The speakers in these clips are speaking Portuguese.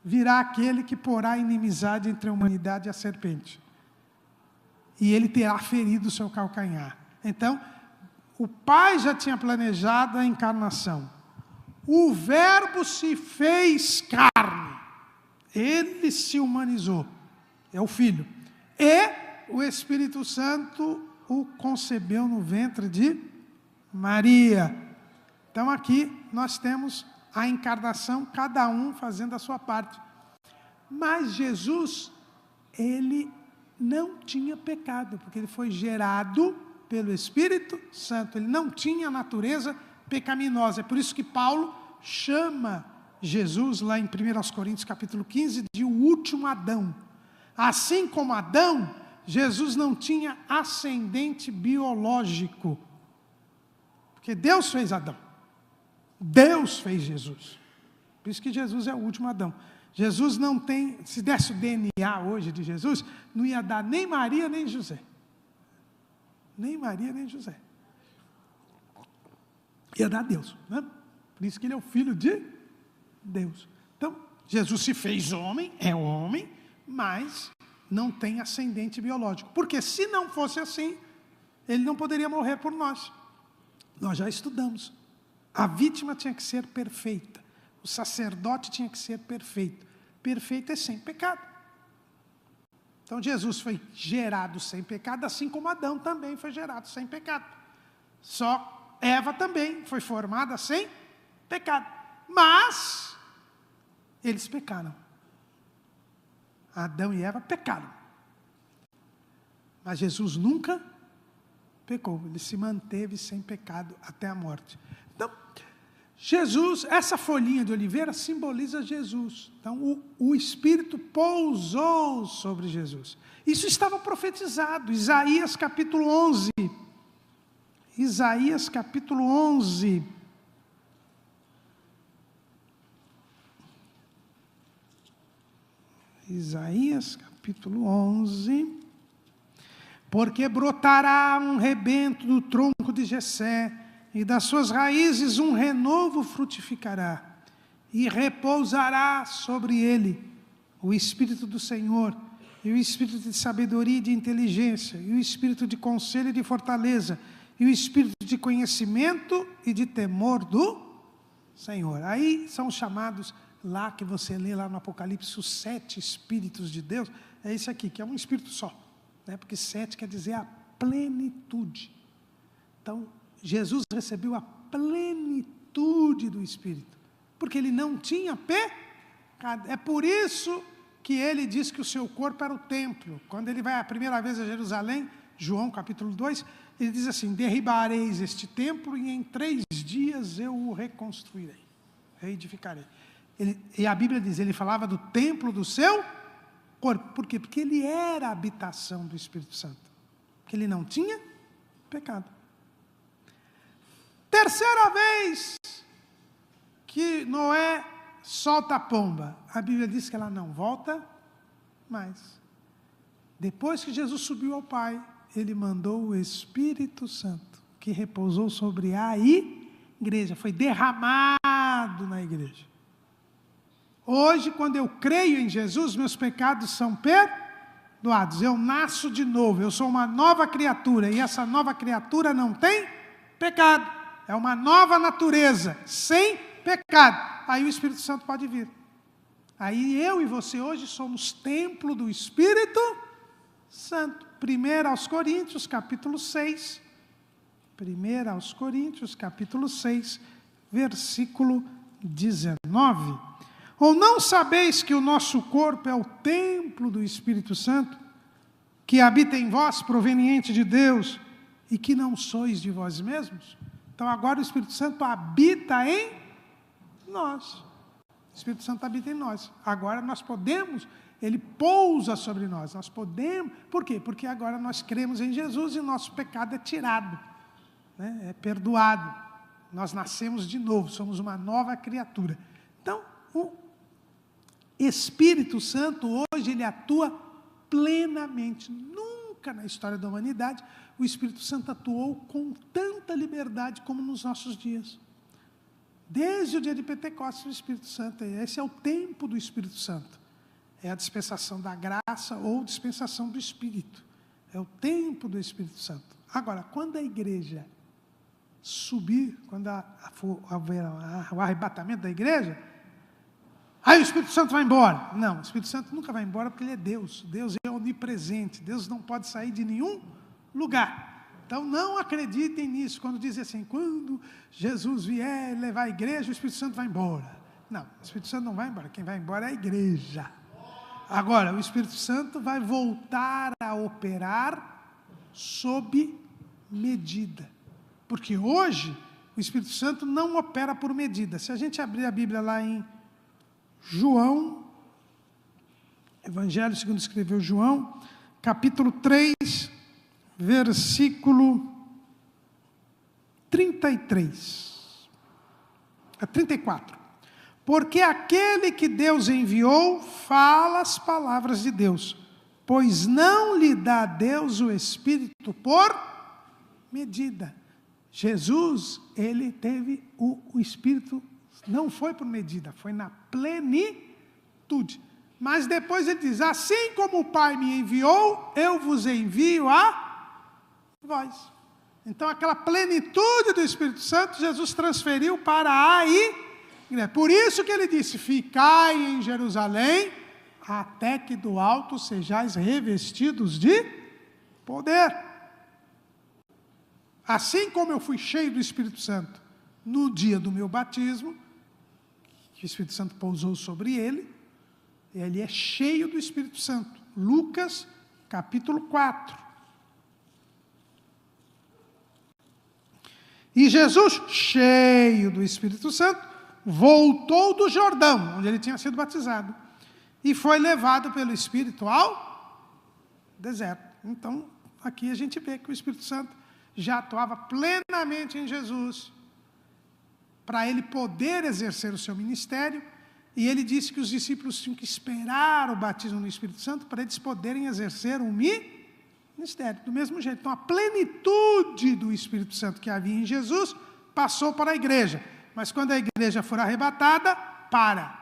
virá aquele que porá inimizade entre a humanidade e a serpente. E ele terá ferido o seu calcanhar. Então, o Pai já tinha planejado a encarnação. O Verbo se fez carne. Ele se humanizou. É o Filho. E o Espírito Santo o concebeu no ventre de Maria. Então aqui nós temos a encarnação, cada um fazendo a sua parte. Mas Jesus, ele não tinha pecado, porque ele foi gerado pelo Espírito Santo. Ele não tinha natureza pecaminosa. É por isso que Paulo chama Jesus, lá em 1 Coríntios capítulo 15, de o último Adão. Assim como Adão, Jesus não tinha ascendente biológico. Porque Deus fez Adão. Deus fez Jesus. Por isso que Jesus é o último Adão. Jesus não tem, se desse o DNA hoje de Jesus, não ia dar nem Maria nem José. Nem Maria nem José. Ia dar Deus, né? Por isso que ele é o Filho de Deus. Então, Jesus se fez homem, é homem, mas não tem ascendente biológico. Porque se não fosse assim, ele não poderia morrer por nós. Nós já estudamos. A vítima tinha que ser perfeita. O sacerdote tinha que ser perfeito. Perfeito é sem pecado. Então Jesus foi gerado sem pecado, assim como Adão também foi gerado sem pecado. Só Eva também foi formada sem pecado. Mas eles pecaram. Adão e Eva pecaram. Mas Jesus nunca pecou. Ele se manteve sem pecado até a morte. Então, Jesus, essa folhinha de oliveira simboliza Jesus. Então, o Espírito pousou sobre Jesus. Isso estava profetizado. Isaías capítulo 11. Isaías capítulo 11. Isaías capítulo 11. Porque brotará um rebento do tronco de Jessé, e das suas raízes um renovo frutificará, e repousará sobre ele o Espírito do Senhor, e o Espírito de sabedoria e de inteligência, e o Espírito de conselho e de fortaleza, e o Espírito de conhecimento e de temor do Senhor. Aí são chamados, lá que você lê lá no Apocalipse, os 7 Espíritos de Deus, é esse aqui, que é um Espírito só, né? Porque 7 quer dizer a plenitude. Então, Jesus recebeu a plenitude do Espírito, porque ele não tinha pecado. É por isso que ele diz que o seu corpo era o templo. Quando ele vai a primeira vez a Jerusalém, João capítulo 2, ele diz assim: derribareis este templo e em 3 dias eu o reconstruirei, reedificarei. E a Bíblia diz, ele falava do templo do seu corpo. Por quê? Porque ele era a habitação do Espírito Santo. Porque ele não tinha pecado. Terceira vez que Noé solta a pomba. A Bíblia diz que ela não volta mais. Depois que Jesus subiu ao Pai, ele mandou o Espírito Santo, que repousou sobre a igreja. Foi derramado na igreja. Hoje, quando eu creio em Jesus, meus pecados são perdoados. Eu nasço de novo, eu sou uma nova criatura. E essa nova criatura não tem pecado. É uma nova natureza, sem pecado. Aí o Espírito Santo pode vir. Aí eu e você hoje somos templo do Espírito Santo. 1 aos Coríntios, capítulo 6. 1 aos Coríntios, capítulo 6, versículo 19. Ou não sabeis que o nosso corpo é o templo do Espírito Santo, que habita em vós, proveniente de Deus, e que não sois de vós mesmos? Então agora o Espírito Santo habita em nós. O Espírito Santo habita em nós. Agora nós podemos, ele pousa sobre nós. Nós podemos, por quê? Porque agora nós cremos em Jesus e o nosso pecado é tirado, né? É perdoado. Nós nascemos de novo, somos uma nova criatura. Então, o Espírito Santo hoje ele atua plenamente. Nunca na história da humanidade o Espírito Santo atuou com tanta liberdade como nos nossos dias. Desde o dia de Pentecostes, o Espírito Santo, esse é o tempo do Espírito Santo. É a dispensação da graça ou dispensação do Espírito. É o tempo do Espírito Santo. Agora, quando a igreja subir, quando houver o arrebatamento da igreja, aí o Espírito Santo vai embora. Não, o Espírito Santo nunca vai embora porque ele é Deus. Deus é onipresente. Deus não pode sair de nenhum lugar. Então não acreditem nisso, quando dizem assim, quando Jesus vier levar a igreja, o Espírito Santo vai embora. Não, o Espírito Santo não vai embora, quem vai embora é a igreja. Agora, o Espírito Santo vai voltar a operar sob medida. Porque hoje, o Espírito Santo não opera por medida. Se a gente abrir a Bíblia lá em João, Evangelho segundo escreveu João, capítulo 3, versículo 34. Porque aquele que Deus enviou fala as palavras de Deus, pois não lhe dá Deus o Espírito por medida. Jesus, ele teve o Espírito, não foi por medida, foi na plenitude. Mas depois ele diz, assim como o Pai me enviou, eu vos envio a vós. Então aquela plenitude do Espírito Santo, Jesus transferiu para a igreja. Por isso que ele disse, ficai em Jerusalém, até que do alto sejais revestidos de poder. Assim como eu fui cheio do Espírito Santo no dia do meu batismo, que o Espírito Santo pousou sobre ele é cheio do Espírito Santo. Lucas, capítulo 4. E Jesus, cheio do Espírito Santo, voltou do Jordão, onde ele tinha sido batizado, e foi levado pelo Espírito ao deserto. Então, aqui a gente vê que o Espírito Santo já atuava plenamente em Jesus, para ele poder exercer o seu ministério, e ele disse que os discípulos tinham que esperar o batismo no Espírito Santo para eles poderem exercer um ministério. Do mesmo jeito, então a plenitude do Espírito Santo que havia em Jesus passou para a igreja. Mas quando a igreja for arrebatada, para.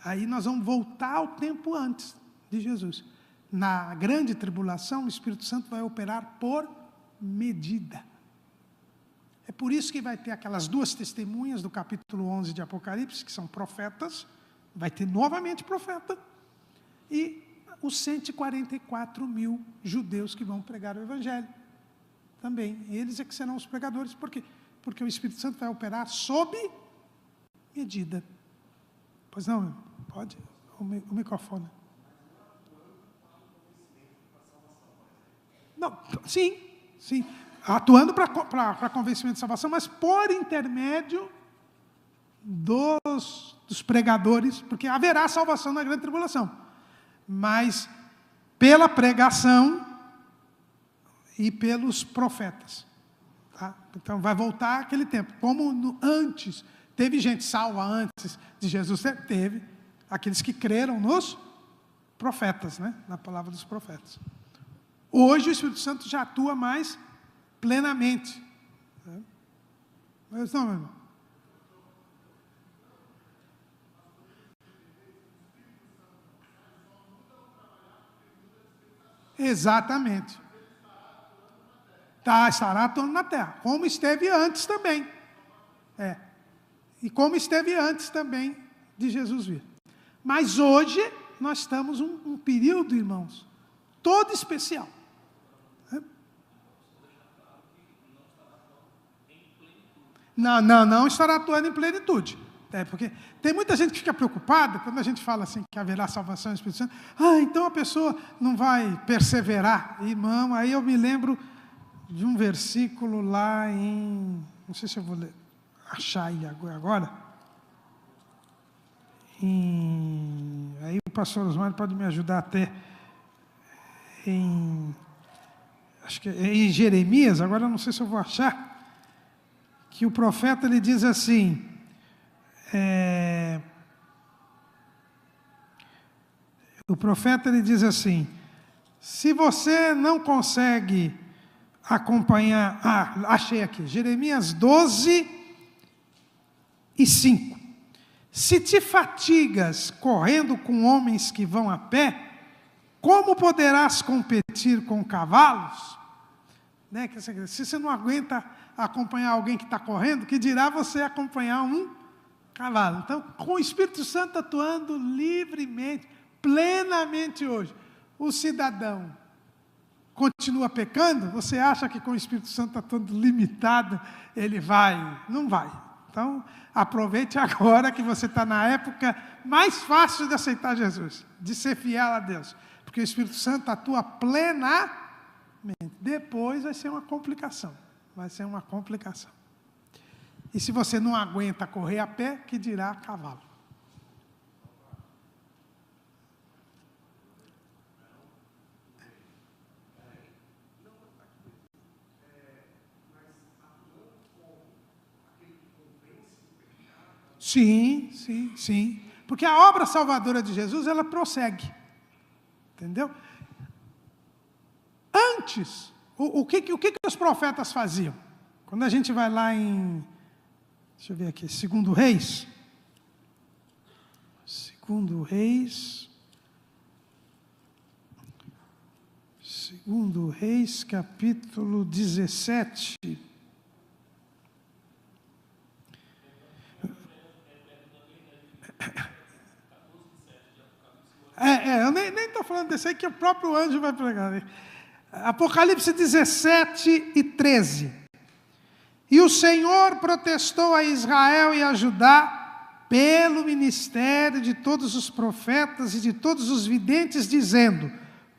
Aí nós vamos voltar ao tempo antes de Jesus. Na grande tribulação, o Espírito Santo vai operar por medida. É por isso que vai ter aquelas duas testemunhas do capítulo 11 de Apocalipse, que são profetas, vai ter novamente profeta, e os 144 mil judeus que vão pregar o Evangelho. Também, eles é que serão os pregadores, por quê? Porque o Espírito Santo vai operar sob medida. Pois não, pode? O microfone. Não, sim. Atuando para convencimento de salvação, mas por intermédio dos pregadores, porque haverá salvação na grande tribulação. Mas pela pregação e pelos profetas. Tá? Então vai voltar aquele tempo. Como antes, teve gente salva antes de Jesus, teve aqueles que creram nos profetas, né? Na palavra dos profetas. Hoje o Espírito Santo já atua mais plenamente. Mas não, meu irmão. Exatamente. Estará atuando na terra, como esteve antes também. E como esteve antes também de Jesus vir. Mas hoje nós estamos um período, irmãos, todo especial. Não estará atuando em plenitude. Porque tem muita gente que fica preocupada quando a gente fala assim que haverá salvação no Espírito Santo. Então a pessoa não vai perseverar. Irmão, aí eu me lembro de um versículo lá em... Não sei se eu vou achar aí agora. Aí o pastor Osmar pode me ajudar até acho que é em Jeremias, agora eu não sei se eu vou achar, que o profeta ele diz assim, se você não consegue acompanhar, achei aqui, Jeremias 12, e 5. Se te fatigas correndo com homens que vão a pé, como poderás competir com cavalos? Né? Se você não aguenta acompanhar alguém que está correndo, que dirá você acompanhar um cavalo? Então, com o Espírito Santo atuando livremente, plenamente hoje, o cidadão continua pecando, você acha que com o Espírito Santo atuando limitado, ele vai? Não vai. Então, aproveite agora que você está na época mais fácil de aceitar Jesus, de ser fiel a Deus. Porque o Espírito Santo atua plenamente. Depois vai ser uma complicação. Vai ser uma complicação. E se você não aguenta correr a pé, que dirá a cavalo? Sim, sim, sim. Porque a obra salvadora de Jesus, ela prossegue. Entendeu? Antes, o que os profetas faziam? Quando a gente vai lá em, deixa eu ver aqui, 2 Reis. 2 Reis. 2 Reis, capítulo 17. Eu nem estou falando desse aí, que o próprio anjo vai pregar. Apocalipse 17 e 13. E o Senhor protestou a Israel e a Judá pelo ministério de todos os profetas e de todos os videntes, dizendo: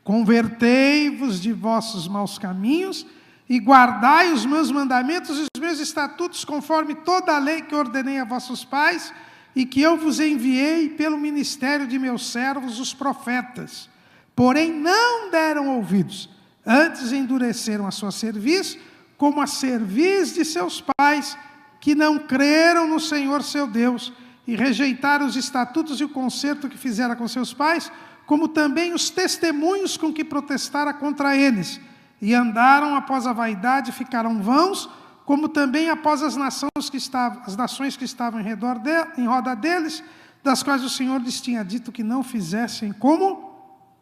convertei-vos de vossos maus caminhos e guardai os meus mandamentos e os meus estatutos, conforme toda a lei que ordenei a vossos pais e que eu vos enviei pelo ministério de meus servos, os profetas. Porém não deram ouvidos, antes endureceram a sua cerviz, como a cerviz de seus pais, que não creram no Senhor seu Deus, e rejeitaram os estatutos e o concerto que fizera com seus pais, como também os testemunhos com que protestara contra eles, e andaram após a vaidade e ficaram vãos, como também após as nações que estavam em roda deles, das quais o Senhor lhes tinha dito que não fizessem como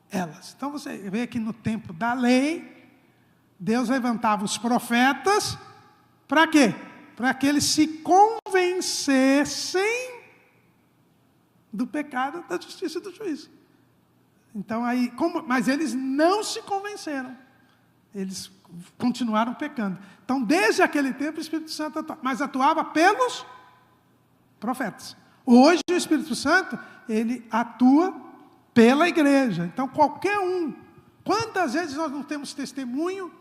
elas. Então você vê que no tempo da lei, Deus levantava os profetas, para quê? Para que eles se convencessem do pecado, da justiça e do juízo. Então aí, mas eles não se convenceram. Eles continuaram pecando. Então, desde aquele tempo, o Espírito Santo atuava, mas atuava pelos profetas. Hoje, o Espírito Santo, ele atua pela igreja. Então, qualquer um. Quantas vezes nós não temos testemunho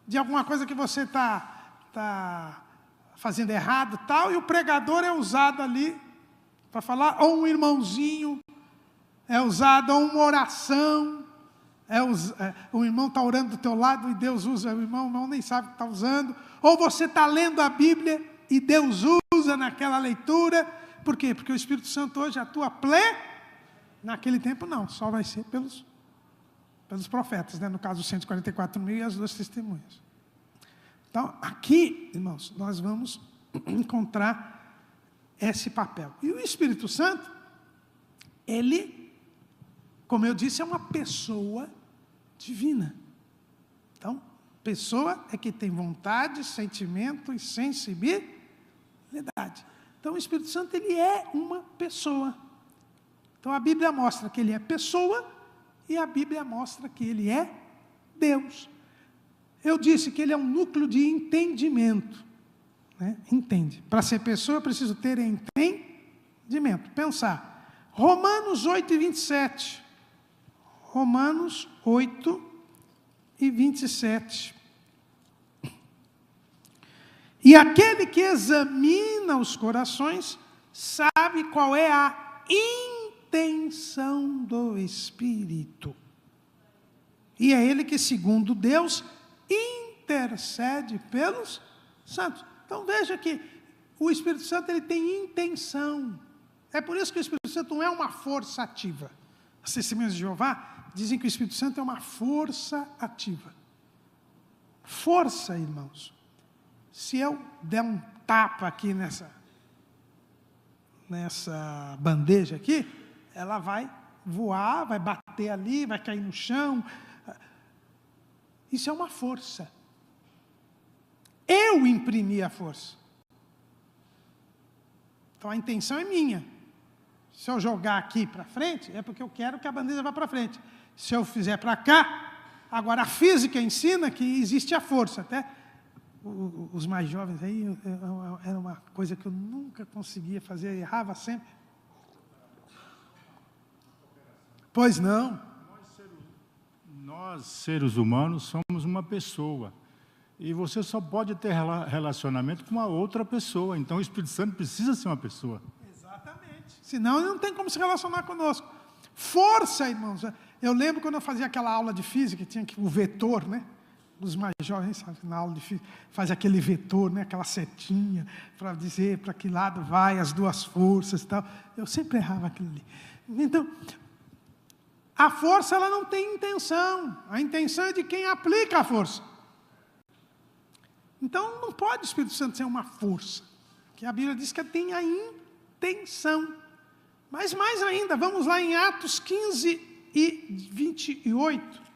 de alguma coisa que você está fazendo errado, tal, e o pregador é usado ali para falar, ou um irmãozinho, é usado, ou uma oração, o irmão está orando do teu lado e Deus usa, o irmão nem sabe que está usando, ou você está lendo a Bíblia e Deus usa naquela leitura. Por quê? Porque o Espírito Santo hoje atua naquele tempo não, só vai ser pelos profetas, né? No caso, os 144 mil e as 2 testemunhas. Então, aqui, irmãos, nós vamos encontrar esse papel. E o Espírito Santo, ele, como eu disse, é uma pessoa divina. Então, pessoa é que tem vontade, sentimento e sensibilidade. Então, o Espírito Santo, ele é uma pessoa. Então, a Bíblia mostra que ele é pessoa e a Bíblia mostra que ele é Deus. Eu disse que ele é um núcleo de entendimento. Né? Entende. Para ser pessoa, eu preciso ter entendimento. Pensar. Romanos 8 e 27. Romanos 8 e 27. E aquele que examina os corações sabe qual é a intenção do Espírito. E é ele que, segundo Deus, intercede pelos santos. Então veja que o Espírito Santo, ele tem intenção. É por isso que o Espírito Santo não é uma força ativa. As testemunhas de Jeová dizem que o Espírito Santo é uma força ativa. Força, irmãos. Se eu der um tapa aqui nessa bandeja aqui, ela vai voar, vai bater ali, vai cair no chão. Isso é uma força. Eu imprimi a força. Então a intenção é minha. Se eu jogar aqui para frente, é porque eu quero que a bandeja vá para frente. Se eu fizer para cá, agora a física ensina que existe a força. Até os mais jovens aí, era uma coisa que eu nunca conseguia fazer, eu errava sempre. Pois não. Nós, seres humanos, somos uma pessoa. E você só pode ter relacionamento com uma outra pessoa. Então, o Espírito Santo precisa ser uma pessoa. Exatamente. Senão, ele não tem como se relacionar conosco. Força, irmãos. Eu lembro quando eu fazia aquela aula de física, tinha o vetor, né? Os mais jovens, sabe, na aula de física, faz aquele vetor, né? Aquela setinha, para dizer para que lado vai as duas forças e tal. Eu sempre errava aquilo ali. Então, a força, ela não tem intenção. A intenção é de quem aplica a força. Então, não pode o Espírito Santo ser uma força. Porque a Bíblia diz que tem a intenção. Mas mais ainda, vamos lá em Atos 15 e 28.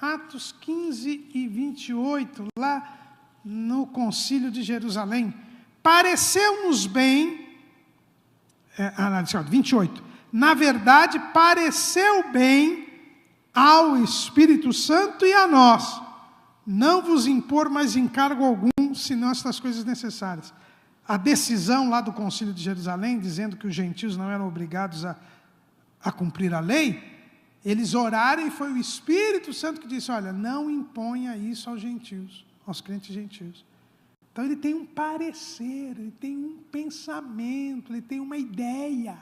Atos 15 e 28, lá no Concílio de Jerusalém. Pareceu-nos bem... 28. Na verdade, pareceu bem ao Espírito Santo e a nós não vos impor mais encargo algum, senão estas coisas necessárias. A decisão lá do Concílio de Jerusalém, dizendo que os gentios não eram obrigados a cumprir a lei, eles oraram e foi o Espírito Santo que disse, olha, não imponha isso aos gentios, aos crentes gentios. Então ele tem um parecer, ele tem um pensamento, ele tem uma ideia.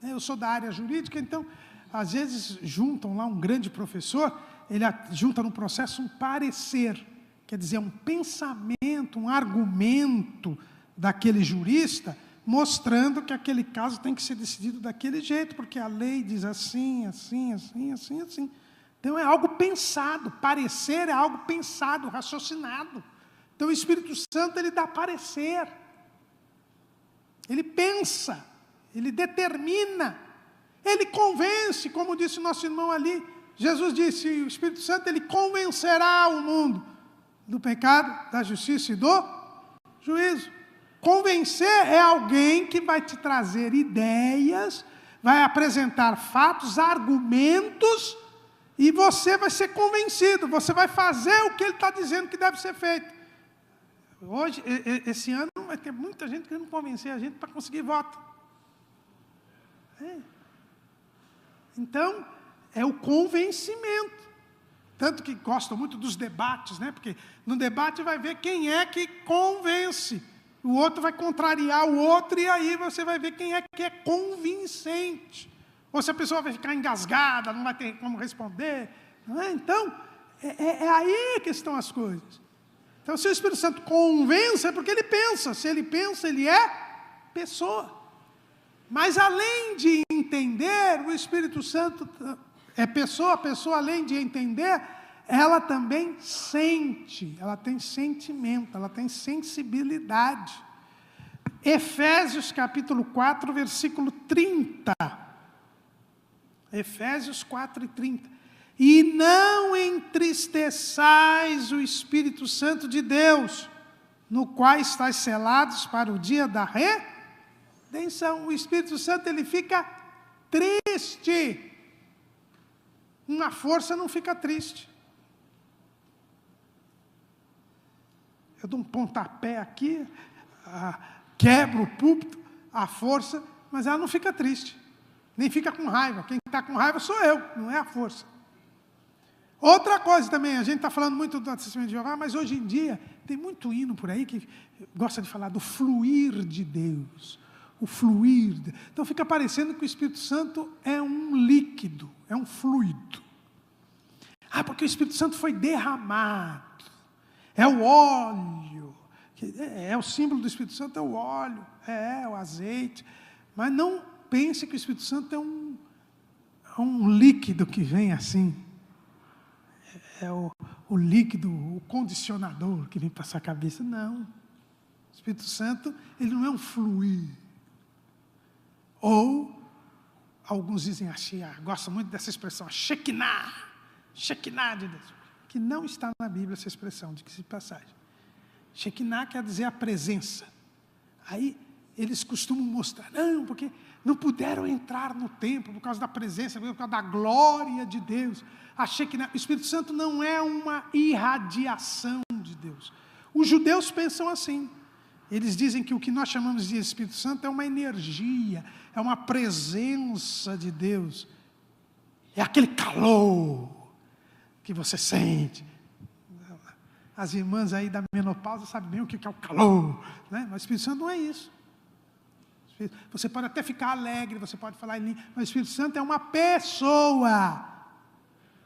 Eu sou da área jurídica, então, às vezes juntam lá um grande professor, ele junta no processo um parecer, quer dizer, um pensamento, um argumento daquele jurista, mostrando que aquele caso tem que ser decidido daquele jeito, porque a lei diz assim, assim, assim, assim, assim. Então é algo pensado, parecer é algo pensado, raciocinado. Então o Espírito Santo, ele dá parecer, ele pensa, ele determina, ele convence, como disse o nosso irmão ali. Jesus disse, o Espírito Santo, ele convencerá o mundo do pecado, da justiça e do juízo. Convencer é alguém que vai te trazer ideias, vai apresentar fatos, argumentos, e você vai ser convencido, você vai fazer o que ele está dizendo que deve ser feito. Hoje, esse ano, vai ter muita gente querendo convencer a gente para conseguir voto. Então, é o convencimento. Tanto que gostam muito dos debates, né? Porque no debate vai ver quem é que convence. O outro vai contrariar o outro e aí você vai ver quem é que é convincente. Ou se a pessoa vai ficar engasgada, não vai ter como responder. Não é? Então, é aí que estão as coisas. Então, se o Espírito Santo convence, é porque ele pensa. Se ele pensa, ele é pessoa. Mas além de entender, o Espírito Santo é pessoa, a pessoa além de entender, ela também sente, ela tem sentimento, ela tem sensibilidade. Efésios capítulo 4, versículo 30. Efésios 4 e 30. E não entristeçais o Espírito Santo de Deus, no qual estáis selados para o dia da redenção. O Espírito Santo, ele fica triste. Uma força não fica triste. Eu dou um pontapé aqui, quebro o púlpito, a força, mas ela não fica triste. Nem fica com raiva. Quem está com raiva sou eu, não é a força. Outra coisa também, a gente está falando muito do Testemunho de Jeová, mas hoje em dia tem muito hino por aí que gosta de falar do fluir de Deus. O fluir. Então fica parecendo que o Espírito Santo é um líquido, é um fluido. Porque o Espírito Santo foi derramado. É o óleo. É o símbolo do Espírito Santo, é o óleo, é o azeite. Mas não pense que o Espírito Santo é um líquido que vem assim. É o líquido, o condicionador que vem para a sua cabeça. Não. O Espírito Santo, ele não é um fluir. Ou, alguns dizem, gostam muito dessa expressão, Shekinah de Deus, que não está na Bíblia essa expressão, de que passagem. Shekinah quer dizer a presença. Aí, eles costumam mostrar, não, porque não puderam entrar no templo por causa da presença, por causa da glória de Deus. A Shekinah, o Espírito Santo não é uma irradiação de Deus. Os judeus pensam assim. Eles dizem que o que nós chamamos de Espírito Santo é uma energia, é uma presença de Deus. É aquele calor que você sente. As irmãs aí da menopausa sabem bem o que é o calor, né? Mas o Espírito Santo não é isso. Você pode até ficar alegre, você pode falar em língua, mas o Espírito Santo é uma pessoa.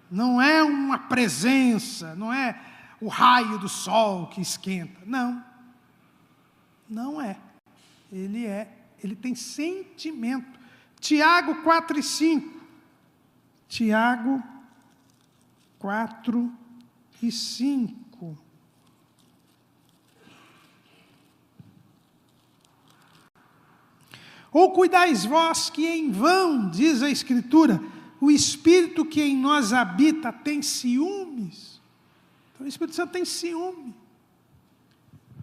Não é uma presença, não é o raio do sol que esquenta. Não é. Ele tem sentimento. Tiago 4 e 5. Tiago 4 e 5. Ou cuidais vós que em vão, diz a Escritura, o Espírito que em nós habita tem ciúmes. Então o Espírito Santo tem ciúme.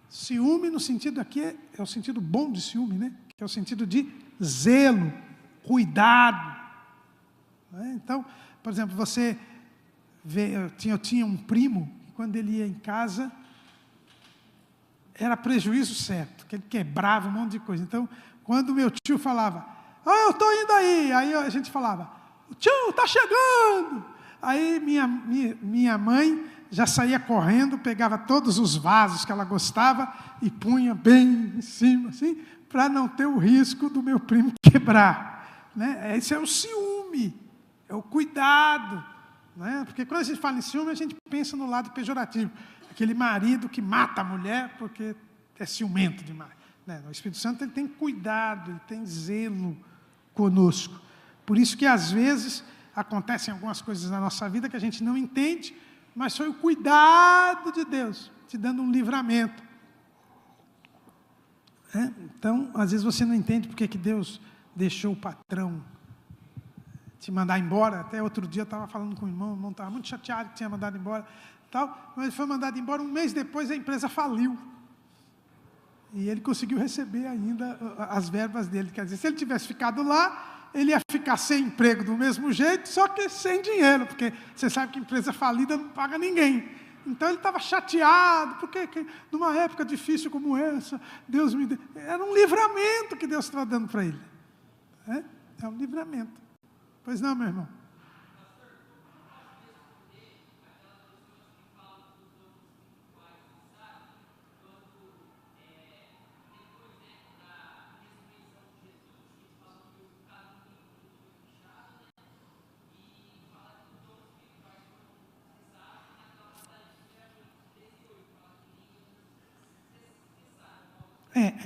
Ciúme no sentido aqui, é o sentido bom de ciúme, né? Que é o sentido de zelo, cuidado. Né? Então, por exemplo, você vê, eu tinha um primo, que quando ele ia em casa, era prejuízo certo, que ele quebrava um monte de coisa. Então, quando meu tio falava, eu estou indo aí a gente falava, o tio está chegando. Aí minha mãe já saía correndo, pegava todos os vasos que ela gostava e punha bem em cima, assim, para não ter o risco do meu primo quebrar. Né? Esse é o ciúme, é o cuidado. Né? Porque quando a gente fala em ciúme, a gente pensa no lado pejorativo. Aquele marido que mata a mulher porque é ciumento demais. Né? O Espírito Santo ele tem cuidado, ele tem zelo conosco. Por isso que às vezes acontecem algumas coisas na nossa vida que a gente não entende, mas foi o cuidado de Deus, te dando um livramento. Então, às vezes você não entende porque que Deus deixou o patrão te mandar embora. Até outro dia eu estava falando com o irmão estava muito chateado que tinha mandado embora, mas ele foi mandado embora, um mês depois a empresa faliu. E ele conseguiu receber ainda as verbas dele. Quer dizer, se ele tivesse ficado lá, ele ia ficar sem emprego do mesmo jeito, só que sem dinheiro, porque você sabe que empresa falida não paga ninguém. Então ele estava chateado, porque numa época difícil como essa, Deus me deu. Era um livramento que Deus estava dando para ele. É um livramento. Pois não, meu irmão?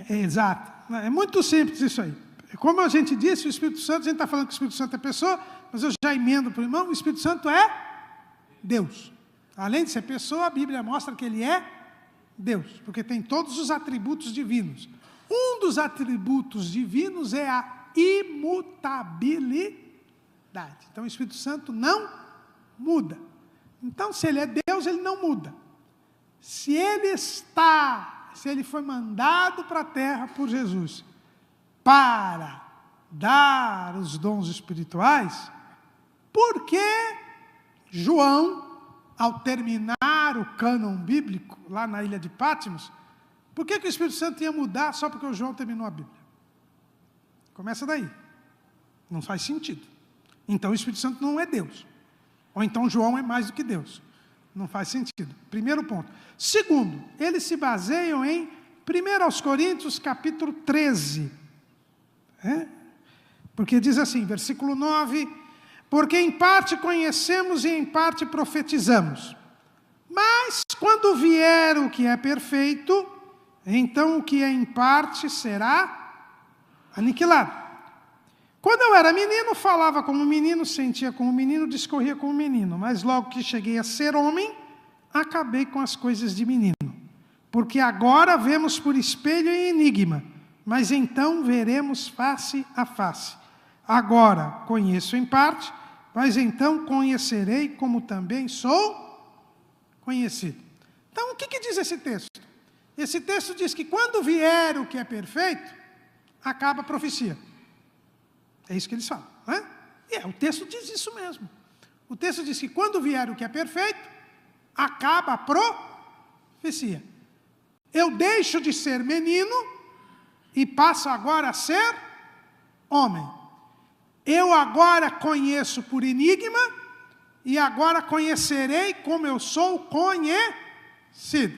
Exato. É muito simples isso aí. Como a gente disse, o Espírito Santo, a gente está falando que o Espírito Santo é pessoa, mas eu já emendo para o irmão, o Espírito Santo é Deus. Além de ser pessoa, a Bíblia mostra que ele é Deus, porque tem todos os atributos divinos. Um dos atributos divinos é a imutabilidade. Então o Espírito Santo não muda. Então, se ele é Deus, ele não muda. Se ele foi mandado para a terra por Jesus para dar os dons espirituais, por que João, ao terminar o cânon bíblico, lá na ilha de Patmos, por que o Espírito Santo ia mudar só porque o João terminou a Bíblia? Começa daí. Não faz sentido. Então o Espírito Santo não é Deus. Ou então João é mais do que Deus. Não faz sentido. Primeiro ponto. Segundo, eles se baseiam em 1 Coríntios capítulo 13. Porque diz assim, versículo 9, porque em parte conhecemos e em parte profetizamos. Mas quando vier o que é perfeito, então o que é em parte será aniquilado. Quando eu era menino, falava como menino, sentia como menino, discorria como menino. Mas logo que cheguei a ser homem, acabei com as coisas de menino. porque agora vemos por espelho e enigma, mas então veremos face a face. Agora conheço em parte, mas então conhecerei como também sou conhecido. Então, o que diz esse texto? Esse texto diz que quando vier o que é perfeito, acaba a profecia. É isso que eles falam, não é? O texto diz isso mesmo. O texto diz que quando vier o que é perfeito, acaba a profecia. Eu deixo de ser menino e passo agora a ser homem. Eu agora conheço por enigma e agora conhecerei como eu sou conhecido.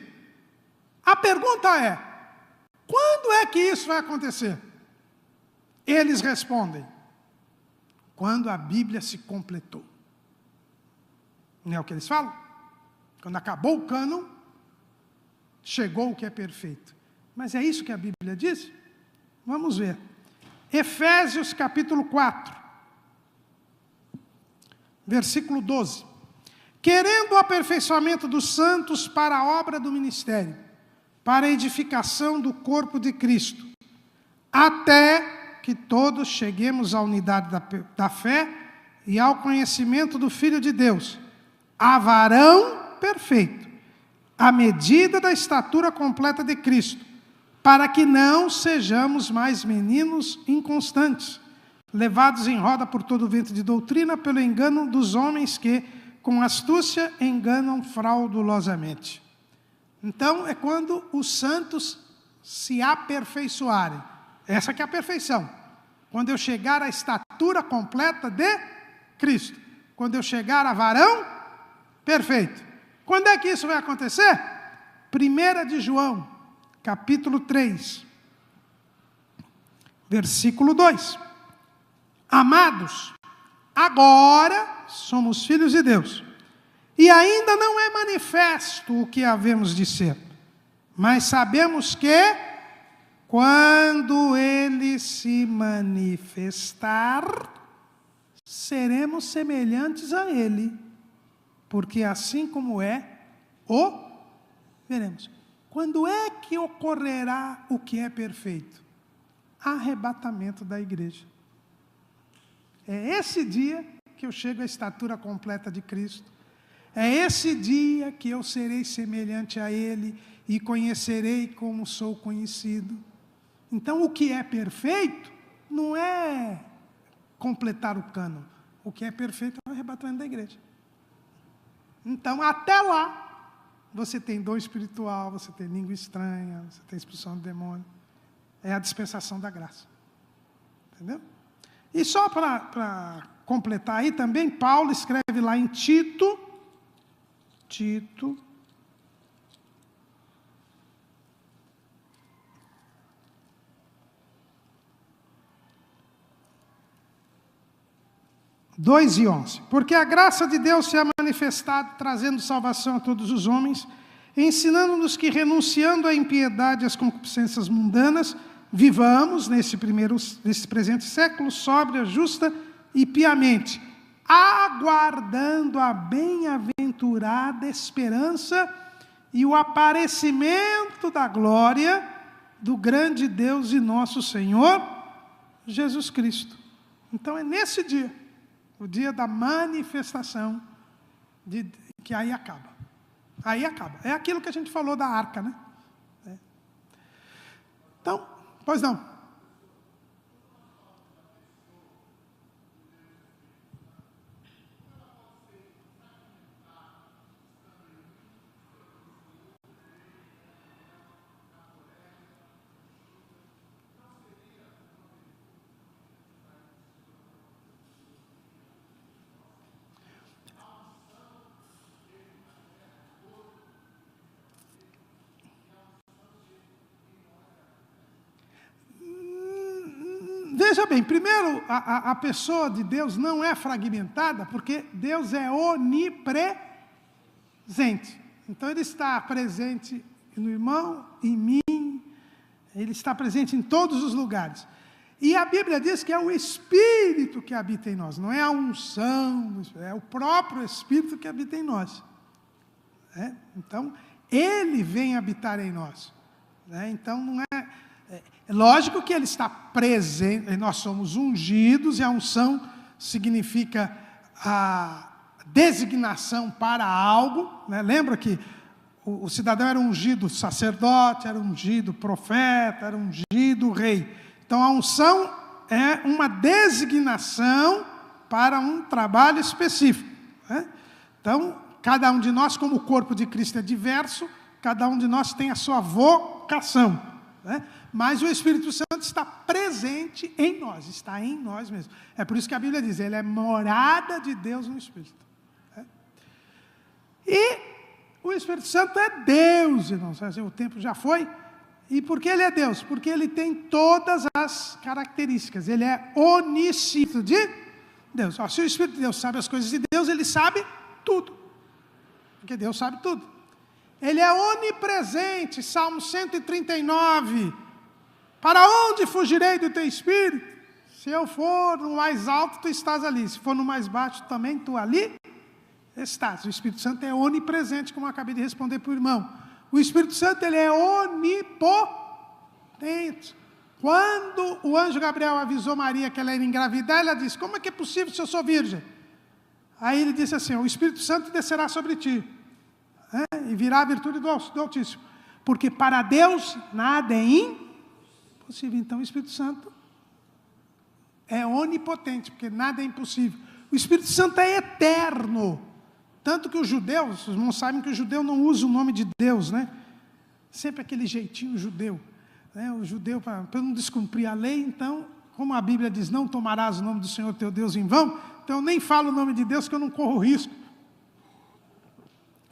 A pergunta é, quando é que isso vai acontecer? Eles respondem, quando a Bíblia se completou. Não é o que eles falam? Quando acabou o cânon, chegou o que é perfeito. Mas é isso que a Bíblia diz? Vamos ver. Efésios capítulo 4, versículo 12. Querendo o aperfeiçoamento dos santos para a obra do ministério, para a edificação do corpo de Cristo, até que todos cheguemos à unidade da fé e ao conhecimento do Filho de Deus, a varão perfeito, à medida da estatura completa de Cristo, para que não sejamos mais meninos inconstantes, levados em roda por todo o vento de doutrina, pelo engano dos homens que, com astúcia, enganam fraudulosamente. Então, é quando os santos se aperfeiçoarem. Essa que é a perfeição. Quando eu chegar à estatura completa de Cristo. Quando eu chegar a varão perfeito. Quando é que isso vai acontecer? 1 de João, capítulo 3, versículo 2. Amados, agora somos filhos de Deus, e ainda não é manifesto o que havemos de ser, mas sabemos que, quando Ele se manifestar, seremos semelhantes a Ele, porque assim como é, o veremos. Quando é que ocorrerá o que é perfeito? Arrebatamento da igreja. É esse dia que eu chego à estatura completa de Cristo. É esse dia que eu serei semelhante a Ele e conhecerei como sou conhecido. Então, o que é perfeito não é completar o cânon. O que é perfeito é o arrebatamento da igreja. Então, até lá, você tem dom espiritual, você tem língua estranha, você tem expulsão do demônio. É a dispensação da graça. Entendeu? E só para completar aí também, Paulo escreve lá em Tito, 2:11. Porque a graça de Deus se é manifestada, trazendo salvação a todos os homens, ensinando-nos que, renunciando à impiedade e às concupiscências mundanas, vivamos nesse presente século, sóbria, justa e piamente, aguardando a bem-aventurada esperança e o aparecimento da glória do grande Deus e nosso Senhor, Jesus Cristo. Então é nesse dia, o dia da manifestação, que aí acaba. Aí acaba. É aquilo que a gente falou da arca, né? Então, pois não. Veja bem, primeiro, a pessoa de Deus não é fragmentada, porque Deus é onipresente. Então, Ele está presente no irmão, em mim, Ele está presente em todos os lugares. E a Bíblia diz que é o Espírito que habita em nós, não é a unção, é o próprio Espírito que habita em nós. Então, Ele vem habitar em nós. Né? Então, não é lógico que Ele está presente, nós somos ungidos, e a unção significa a designação para algo. Né? Lembra que o cidadão era ungido sacerdote, era ungido profeta, era ungido rei. Então, a unção é uma designação para um trabalho específico. Né? Então, cada um de nós, como o corpo de Cristo é diverso, cada um de nós tem a sua vocação. Né? Mas o Espírito Santo está presente em nós, está em nós mesmos. É por isso que a Bíblia diz, Ele é morada de Deus no Espírito. Né? E o Espírito Santo é Deus, irmãos. O tempo já foi. E por que Ele é Deus? Porque Ele tem todas as características. Ele é onisciente de Deus. Se o Espírito de Deus sabe as coisas de Deus, Ele sabe tudo. Porque Deus sabe tudo. Ele é onipresente, Salmo 139. Para onde fugirei do teu Espírito? Se eu for no mais alto, tu estás ali. Se for no mais baixo, também tu ali estás. O Espírito Santo é onipresente, como eu acabei de responder para o irmão. O Espírito Santo, ele é onipotente. Quando o anjo Gabriel avisou Maria que ela ia engravidar, ela disse, como é que é possível se eu sou virgem? Aí ele disse assim, o Espírito Santo descerá sobre ti. E virá a virtude do Altíssimo. Porque para Deus nada é impossível. Então o Espírito Santo é onipotente, porque nada é impossível. O Espírito Santo é eterno. Tanto que os judeus, os irmãos sabem que o judeu não usa o nome de Deus, né? Sempre aquele jeitinho judeu. Né? O judeu, para não descumprir a lei, então, como a Bíblia diz, não tomarás o nome do Senhor teu Deus em vão, então eu nem falo o nome de Deus, que eu não corro risco.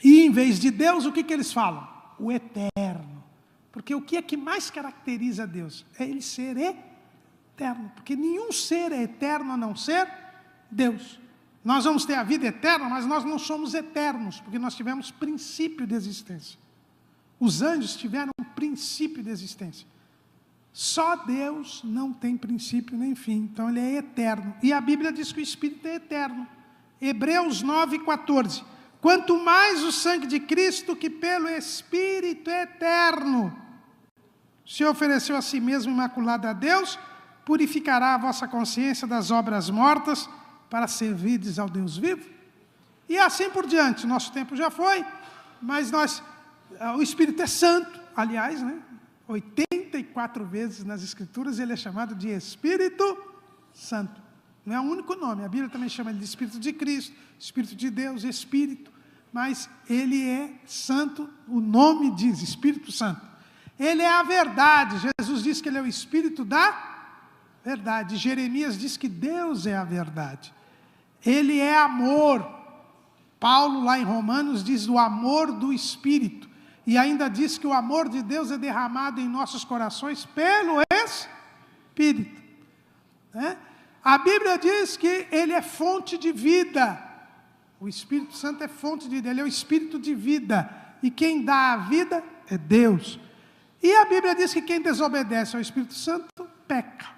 E em vez de Deus, o que eles falam? O eterno. Porque o que é que mais caracteriza Deus? É Ele ser eterno. Porque nenhum ser é eterno a não ser Deus. Nós vamos ter a vida eterna, mas nós não somos eternos, porque nós tivemos princípio de existência. Os anjos tiveram um princípio de existência. Só Deus não tem princípio nem fim, então Ele é eterno. E a Bíblia diz que o Espírito é eterno. Hebreus 9:14. Quanto mais o sangue de Cristo, que pelo Espírito eterno se ofereceu a si mesmo imaculado a Deus, purificará a vossa consciência das obras mortas, para servirdes ao Deus vivo. E assim por diante. Nosso tempo já foi, mas o Espírito é santo. Aliás, 84 vezes nas Escrituras ele é chamado de Espírito Santo. Não é o único nome. A Bíblia também chama ele de Espírito de Cristo, Espírito de Deus, Espírito. Mas ele é santo, o nome diz Espírito Santo. Ele é a verdade. Jesus diz que ele é o Espírito da verdade. Jeremias diz que Deus é a verdade. Ele é amor. Paulo, lá em Romanos, diz do amor do Espírito. E ainda diz que o amor de Deus é derramado em nossos corações pelo Espírito. A Bíblia diz que Ele é fonte de vida. O Espírito Santo é fonte de vida. Ele é o Espírito de vida. E quem dá a vida é Deus. E a Bíblia diz que quem desobedece ao Espírito Santo peca.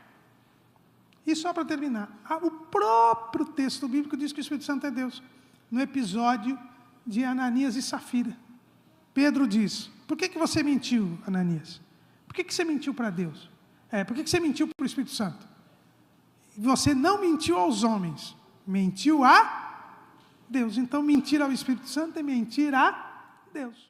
E só para terminar, o próprio texto bíblico diz que o Espírito Santo é Deus. No episódio de Ananias e Safira. Pedro diz, por que você mentiu, Ananias? Por que você mentiu para Deus? Por que você mentiu para o Espírito Santo? Você não mentiu aos homens, mentiu a Deus. Então mentir ao Espírito Santo é mentir a Deus.